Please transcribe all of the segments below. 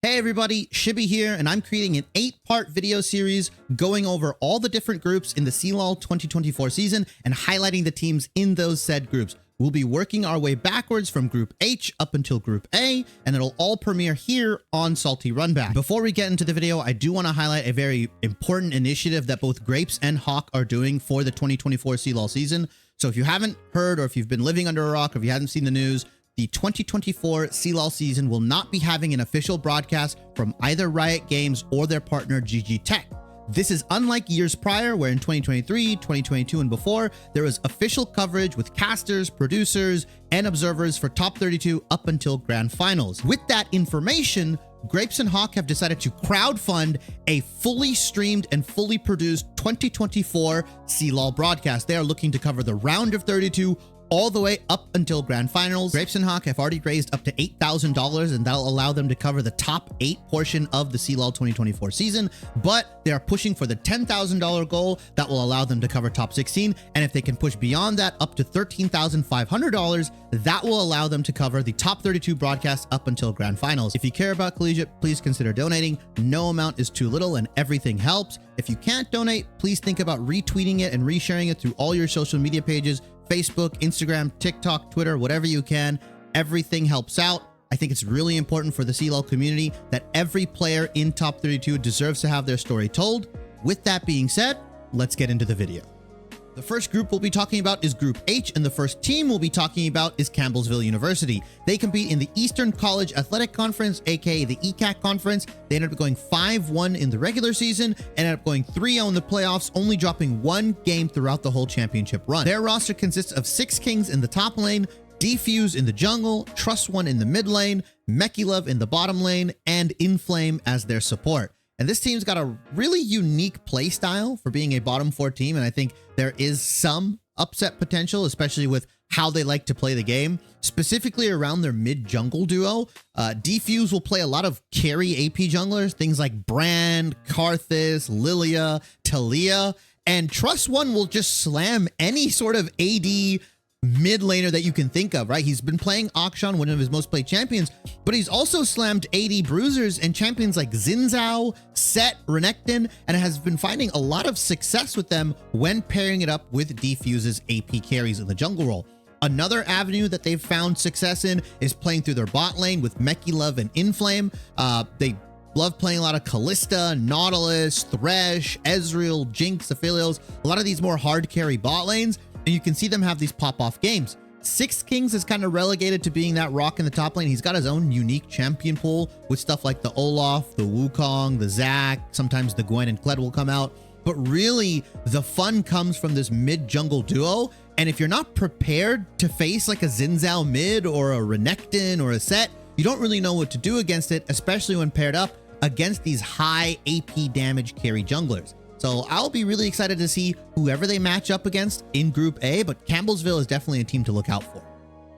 Hey everybody, Shibby here, and I'm creating an 8-part video series going over all the different groups in the CLOL 2024 season and highlighting the teams in those said groups. We'll be working our way backwards from Group H up until Group A, and it'll all premiere here on Salty Runback. Before we get into the video, I do want to highlight a very important initiative that both Grapes and Hawk are doing for the 2024 CLOL season. So if you haven't heard, or if you've been living under a rock, or if you haven't seen the news, the 2024 CLOL season will not be having an official broadcast from either Riot Games or their partner GG Tech. This is unlike years prior, where in 2023, 2022, and before, there was official coverage with casters, producers, and observers for top 32 up until grand finals. With that information, Grapes and Hawk have decided to crowdfund a fully streamed and fully produced 2024 CLOL broadcast. They are looking to cover the round of 32 all the way up until grand finals. Grapes and Hawk have already raised up to $8,000, and that'll allow them to cover the top 8 portion of the CLOL 2024 season, but they are pushing for the $10,000 goal that will allow them to cover top 16, and if they can push beyond that up to $13,500, that will allow them to cover the top 32 broadcasts up until grand finals. If you care about collegiate, please consider donating. No amount is too little and everything helps. If you can't donate, please think about retweeting it and resharing it through all your social media pages, Facebook, Instagram, TikTok, Twitter, whatever you can. Everything helps out. I think it's really important for the CLOL community that every player in top 32 deserves to have their story told. With that being said, let's get into the video. The first group we'll be talking about is Group H, and the first team we'll be talking about is Campbellsville University. They compete in the Eastern College Athletic Conference, aka the ECAC Conference. They ended up going 5-1 in the regular season, ended up going 3-0 in the playoffs, only dropping 1 game throughout the whole championship run. Their roster consists of 6 Kings in the top lane, Defuse in the jungle, Trust One in the mid lane, Mechilove in the bottom lane, and Inflame as their support. And this team's got a really unique play style for being a bottom 4 team, and I think there is some upset potential, especially with how they like to play the game, specifically around their mid-jungle duo. Defuse will play a lot of carry AP junglers, things like Brand, Karthus, Lilia, Talia, and Trust One will just slam any sort of AD mid laner that you can think of, right? He's been playing Akshan, one of his most played champions, but he's also slammed AD bruisers and champions like Xin Zhao, Set, Renekton, and has been finding a lot of success with them when pairing it up with Defuse's AP carries in the jungle role. Another avenue that they've found success in is playing through their bot lane with Mechilove and Inflame. They love playing a lot of Kalista, Nautilus, Thresh, Ezreal, Jinx, Aphelios, a lot of these more hard carry bot lanes. And you can see them have these pop-off games. 6 Kings is kind of relegated to being that rock in the top lane. He's got his own unique champion pool with stuff like the Olaf, the Wukong, the Zac, sometimes the Gwen and Kled will come out. But really, the fun comes from this mid-jungle duo. And if you're not prepared to face like a Xin Zhao mid or a Renekton or a Set, you don't really know what to do against it, especially when paired up against these high AP damage carry junglers. So I'll be really excited to see whoever they match up against in Group A, but Campbellsville is definitely a team to look out for.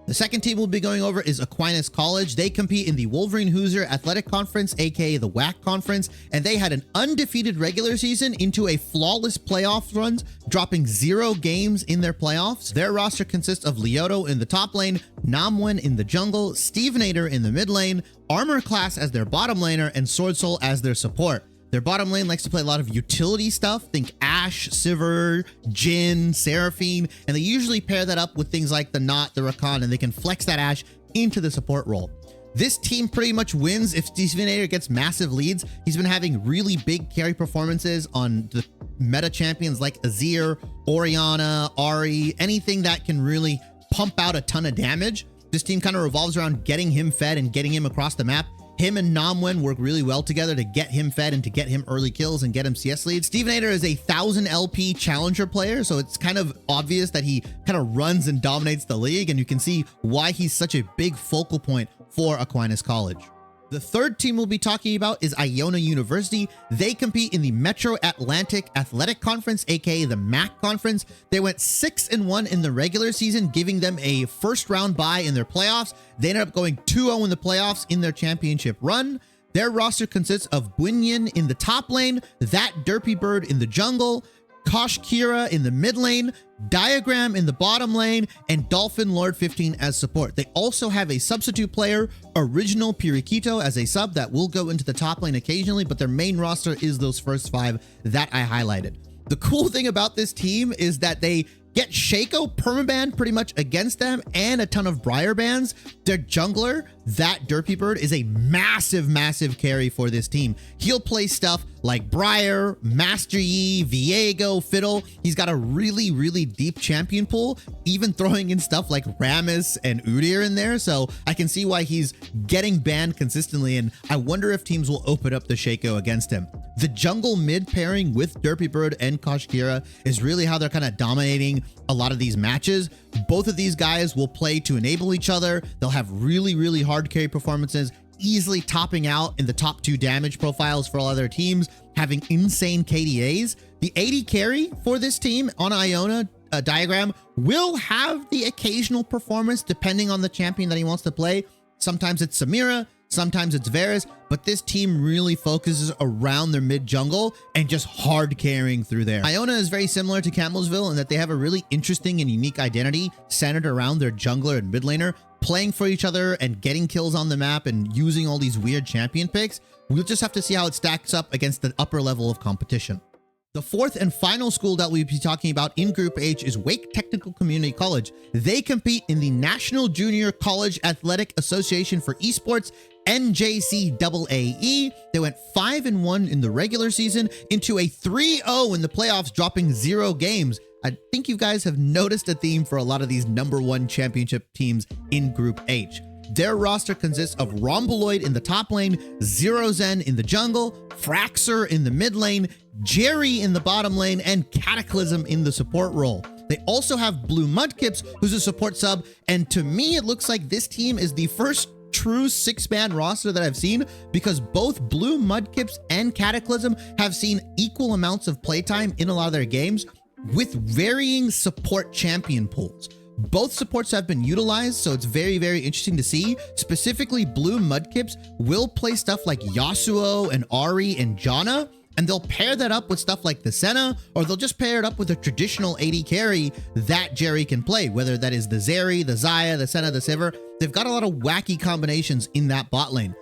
The second team we'll be going over is Aquinas College. They compete in the Wolverine Hoosier Athletic Conference, aka the WAC Conference, and they had an undefeated regular season into a flawless playoff run, dropping 0 games in their playoffs. Their roster consists of Leoto in the top lane, Namwen in the jungle, Stevenator in the mid lane, Armor Class as their bottom laner, and Sword Soul as their support. Their bottom lane likes to play a lot of utility stuff. Think Ashe, Sivir, Jhin, Seraphine, and they usually pair that up with things like the Knot, the Rakan, and they can flex that Ashe into the support role. This team pretty much wins if Stevenator gets massive leads. He's been having really big carry performances on the meta champions like Azir, Orianna, Ahri, anything that can really pump out a ton of damage. This team kind of revolves around getting him fed and getting him across the map. Him and Namwen work really well together to get him fed and to get him early kills and get him CS leads. Stevenator is a 1000 LP challenger player, so it's kind of obvious that he kind of runs and dominates the league, and you can see why he's such a big focal point for Aquinas College. The third team we'll be talking about is Iona University. They compete in the Metro Atlantic Athletic Conference, aka the MAC Conference. They went 6-1 in the regular season, giving them a first round bye in their playoffs. They ended up going 2-0 in the playoffs in their championship run. Their roster consists of Bunyan in the top lane, that Derpy Bird in the jungle, Kosh Kira in the mid lane, Diagram in the bottom lane, and Dolphin Lord 15 as support. They also have a substitute player, Original Piriquito, as a sub that will go into the top lane occasionally, but their main roster is those first 5 that I highlighted. The cool thing about this team is that they get Shaco permaban pretty much against them and a ton of Briar bans. Their jungler, that Derpy Bird, is a massive carry for this team. He'll play stuff like Briar, Master Yi, Viego, Fiddle. He's got a really deep champion pool, even throwing in stuff like Rammus and Udyr in there. So I can see why he's getting banned consistently, and I wonder if teams will open up the Shaco against him. The jungle mid pairing with Derpy Bird and Kosh Kira is really how they're kind of dominating a lot of these matches. Both of these guys will play to enable each other. They'll have really hard carry performances, easily topping out in the top 2 damage profiles for all other teams, having insane KDAs. The AD carry for this team on Iona Diagram will have the occasional performance depending on the champion that he wants to play. Sometimes it's Samira, sometimes it's Varus, but this team really focuses around their mid jungle and just hard carrying through there. Iona is very similar to Campbellsville in that they have a really interesting and unique identity centered around their jungler and mid laner, playing for each other and getting kills on the map and using all these weird champion picks. We'll just have to see how it stacks up against the upper level of competition. The fourth and final school that we'll be talking about in Group H is Wake Technical Community College. They compete in the National Junior College Athletic Association for Esports, NJCAAE. They went 5-1 in the regular season into a 3-0 in the playoffs, dropping 0 games. I think you guys have noticed a theme for a lot of these #1 championship teams in Group H. Their roster consists of Rhomboid in the top lane, Zero Zen in the jungle, Fraxer in the mid lane, Jerry in the bottom lane, and Cataclysm in the support role. They also have Blue Mudkips, who's a support sub, and to me it looks like this team is the first true 6-man roster that I've seen, because both Blue Mudkips and Cataclysm have seen equal amounts of playtime in a lot of their games with varying support champion pools. Both supports have been utilized, so it's very interesting to see. Specifically, Blue Mudkips will play stuff like Yasuo and Ahri and Janna, and they'll pair that up with stuff like the Senna, or they'll just pair it up with a traditional AD carry that Jerry can play, whether that is the Zeri, the Xayah, the Senna, the Sivir. They've got a lot of wacky combinations in that bot lane.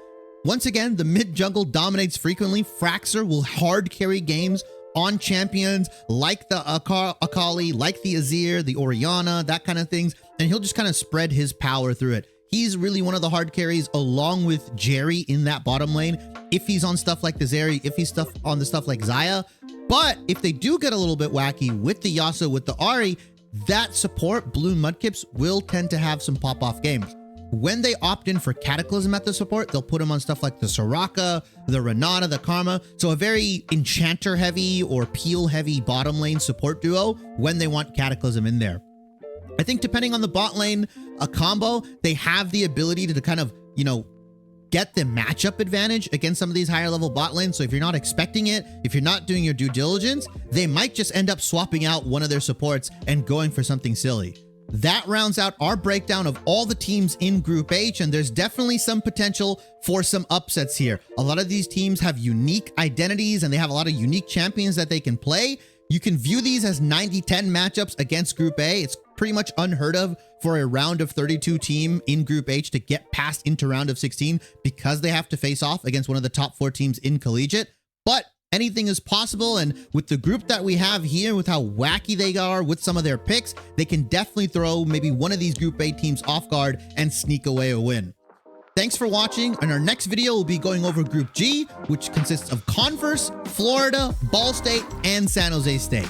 Once again, the mid jungle dominates frequently. Fraxer will hard carry games on champions like the Akali, like the Azir, the Orianna, that kind of things, and he'll just kind of spread his power through it. He's really one of the hard carries along with Jerry in that bottom lane, if he's on stuff like the Zeri, if he's on the stuff like Xayah. But if they do get a little bit wacky with the Yasuo, with the Ahri, that support, Blue Mudkips, will tend to have some pop-off games. When they opt in for Cataclysm at the support, they'll put him on stuff like the Soraka, the Renata, the Karma. So a very Enchanter heavy or Peel heavy bottom lane support duo when they want Cataclysm in there. I think depending on the bot lane, a combo, they have the ability to kind of, get the matchup advantage against some of these higher level bot lanes. So if you're not expecting it, if you're not doing your due diligence, they might just end up swapping out one of their supports and going for something silly. That rounds out our breakdown of all the teams in Group H, and there's definitely some potential for some upsets here. A lot of these teams have unique identities and they have a lot of unique champions that they can play. You can view these as 90-10 matchups against Group A. It's pretty much unheard of for a round of 32 team in Group H to get past into round of 16 because they have to face off against one of the top 4 teams in collegiate. But anything is possible, and with the group that we have here, with how wacky they are with some of their picks, they can definitely throw maybe one of these Group A teams off guard and sneak away a win. Thanks for watching. In our next video, we'll be going over Group G, which consists of Converse, Florida, Ball State, and San Jose State.